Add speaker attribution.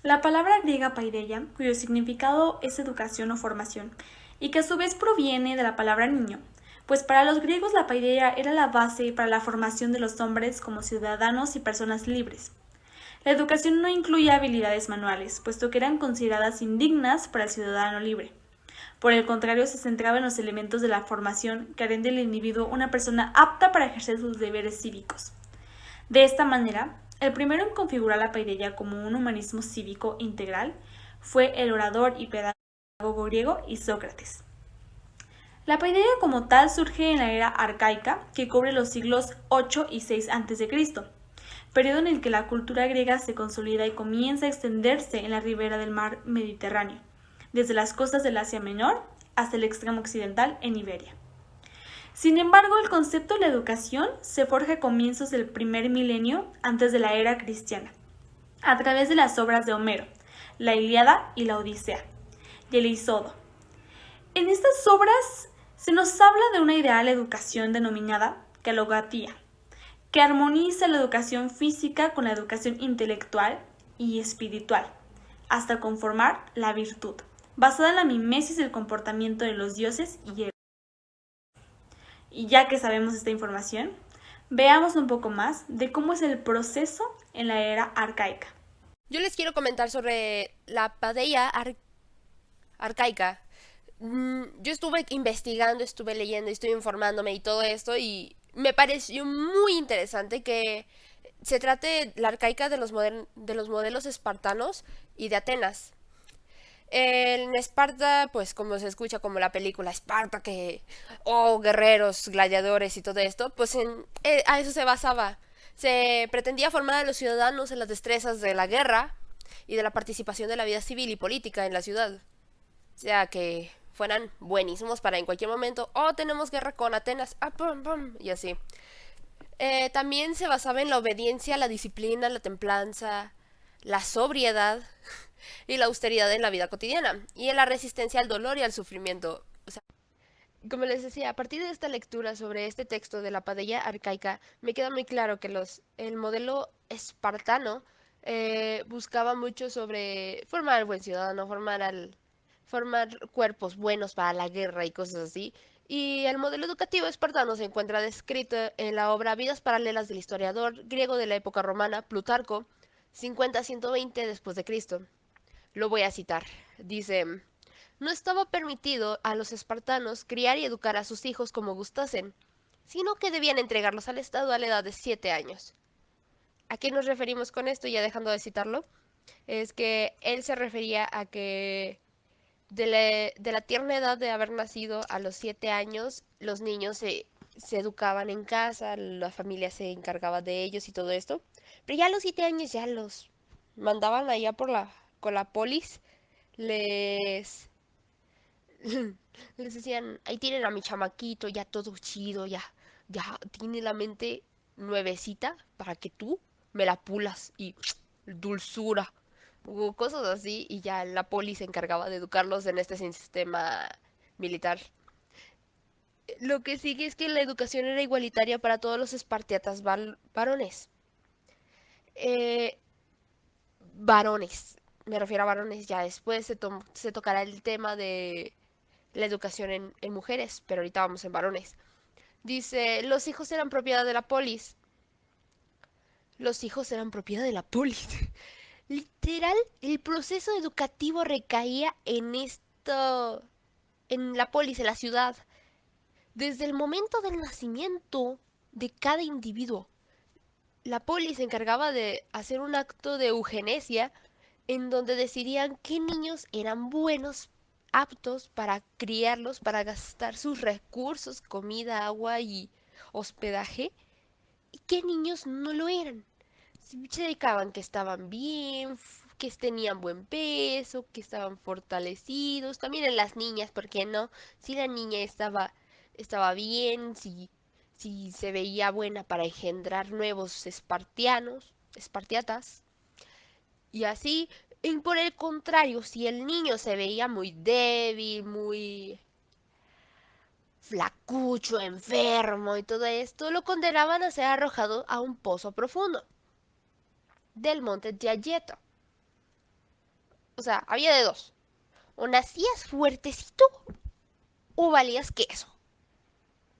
Speaker 1: La palabra griega paideia, cuyo significado es educación o formación, y que a su vez proviene de la palabra niño, pues para los griegos la paideia era la base para la formación de los hombres como ciudadanos y personas libres. La educación no incluye habilidades manuales, puesto que eran consideradas indignas para el ciudadano libre. Por el contrario, se centraba en los elementos de la formación que harán del individuo una persona apta para ejercer sus deberes cívicos. De esta manera, el primero en configurar la paideia como un humanismo cívico integral fue el orador y pedagogo griego Isócrates. La paideia como tal surge en la era arcaica, que cubre los siglos 8 y 6 a.C., periodo en el que la cultura griega se consolida y comienza a extenderse en la ribera del mar Mediterráneo, desde las costas del Asia Menor hasta el extremo occidental en Iberia. Sin embargo, el concepto de la educación se forja a comienzos del primer milenio antes de la era cristiana, a través de las obras de Homero, la Ilíada y la Odisea, y el Isodo. En estas obras se nos habla de una ideal educación denominada calogatía, que armoniza la educación física con la educación intelectual y espiritual, hasta conformar la virtud, basada en la mimesis del comportamiento de los dioses y héroes. Y ya que sabemos esta información, veamos un poco más de cómo es el proceso en la era arcaica.
Speaker 2: Yo les quiero comentar sobre la arcaica. Yo estuve investigando, estuve leyendo, estuve informándome y todo esto y me pareció muy interesante que se trate la arcaica de de los modelos espartanos y de Atenas. En Esparta, pues como se escucha como la película Esparta, que, oh, guerreros, gladiadores y todo esto, pues a eso se basaba. Se pretendía formar a los ciudadanos en las destrezas de la guerra y de la participación de la vida civil y política en la ciudad. O sea, que fueran buenísimos para en cualquier momento, oh, tenemos guerra con Atenas, ah, pum, pum, y así. También se basaba en la obediencia, la disciplina, la templanza, la sobriedad y la austeridad en la vida cotidiana, y en la resistencia al dolor y al sufrimiento. O sea, como les decía, a partir de esta lectura sobre este texto de la Padeia arcaica, me queda muy claro que el modelo espartano buscaba mucho sobre formar al buen ciudadano, formar cuerpos buenos para la guerra y cosas así. Y el modelo educativo espartano se encuentra descrito en la obra Vidas paralelas del historiador griego de la época romana, Plutarco, 50-120 después de Cristo. Lo voy a citar. Dice, no estaba permitido a los espartanos criar y educar a sus hijos como gustasen, sino que debían entregarlos al Estado a la edad de 7 años. ¿A qué nos referimos con esto? Ya dejando de citarlo, es que él se refería a que de la tierna edad de haber nacido a los 7 años, los niños se educaban en casa, la familia se encargaba de ellos y todo esto, pero ya a los 7 años ya los mandaban allá con la polis, les les decían, ahí tienen a mi chamaquito, ya todo chido, ya tiene la mente nuevecita para que tú me la pulas y dulzura, o cosas así, y ya la poli se encargaba de educarlos en este sistema militar. Lo que sigue es que la educación era igualitaria para todos los espartiatas varones. Eh, Varones, me refiero a varones, ya después se tocará el tema de la educación en mujeres, pero ahorita vamos en varones. Dice, los hijos eran propiedad de la polis. Los hijos eran propiedad de la polis. Literal, el proceso educativo recaía en esto, en la polis, en la ciudad. Desde el momento del nacimiento de cada individuo, la polis se encargaba de hacer un acto de eugenesia en donde decidían qué niños eran buenos, aptos para criarlos, para gastar sus recursos, comida, agua y hospedaje, y qué niños no lo eran. Se dedicaban que estaban bien, que tenían buen peso, que estaban fortalecidos, también en las niñas, ¿por qué no? Si la niña estaba bien, si se veía buena para engendrar nuevos espartiatas, y así, y por el contrario, si el niño se veía muy débil, muy flacucho, enfermo y todo esto, lo condenaban a ser arrojado a un pozo profundo del monte Giayeto. O sea, había de dos. O nacías fuertecito o valías queso.